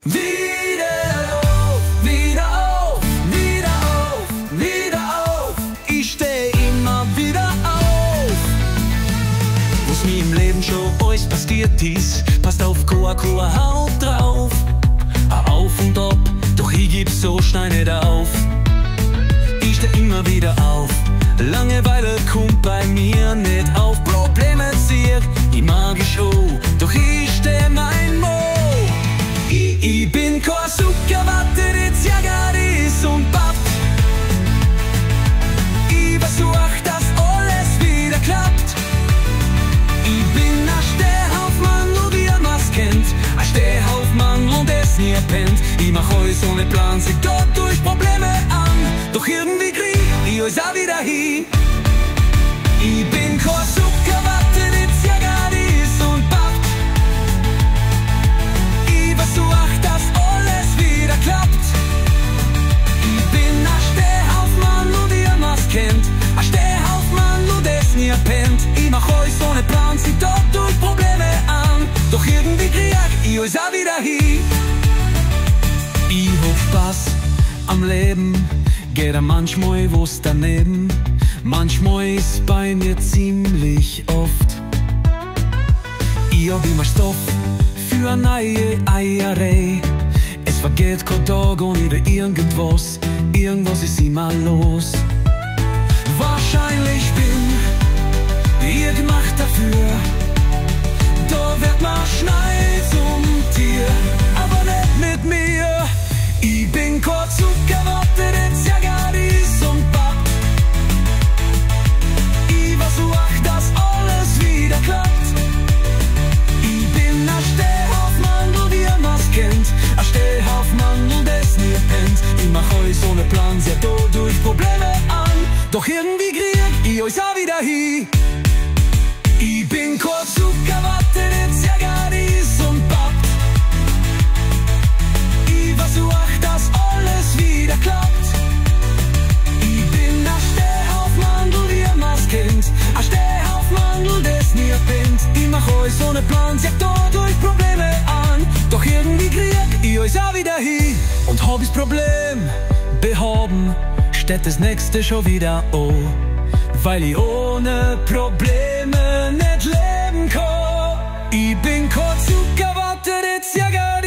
Wieder auf, wieder auf, wieder auf, wieder auf. Ich steh immer wieder auf. Was mir im Leben schon alles passiert ist, passt auf keine Haut drauf. Auf und ab, doch ich geb so schnell nicht auf. Ich steh immer wieder auf. Langeweile kommt bei mir nicht auf. Probleme zieht, ich mag ich schon, doch ich steh mein Mo. Ich bin kein Zuckerwatte, die Ziagaris und Papp. Ich versuch, dass alles wieder klappt. Ich bin ein Stehhaufmann, und wie man's kennt. Ein Stehhaufmann, und es nie pennt. Ich mach alles ohne Plan, sich dort durch Probleme an. Doch irgendwie krieg ich euch auch wieder hin. Ich bin kein Zuckerwatte, die Ziagaris und Papp. Ich versuch, dass alles wieder klappt. Ich bin ein Stehhaufmann, und wie man's kennt. Ein Stehhaufmann, und es nie pennt. Ich mach alles ohne Plan, sich dort durch Probleme an. Doch irgendwie krieg ich euch auch wieder hin. Ich hab Spaß am Leben, geht manchmal was daneben. Manchmal ist bei mir ziemlich oft. Ich hab immer Stoff für eine neue Eierei. Es vergeht kein Tag ohne irgendwas. Irgendwas ist immer los. Wahrscheinlich bin ich gemacht dafür. Da wird man schnell zum Tier, aber nicht mit mir. Ich bin kein Zuckerwatte, die Ziagaris und Papp. Ich versuch, dass alles wieder klappt. Ich bin ein Stehhaufmann, und wie man's kennt. Ein Stehhaufmann, und es nie pennt. Ich mach alles ohne Plan, sehr durch Probleme an. Doch irgendwie krieg ich euch auch wieder hin. Ich bin kein Zuckerwatte, die Ziagaris und Papp. Ich versuch, dass alles wieder klappt. Ich bin ein Stehhaufmann, und wie man's kennt. Ein Stehhaufmann, und es nie pennt. Ich mach alles ohne Plan, sagt durch Probleme an. Doch irgendwie krieg ich euch auch wieder hin. Und hab ich's Problem behoben, steht das nächste schon wieder an. Weil ich ohne Probleme nicht leben kann. Ich bin kein Zuckerwatte, die Ziagaris.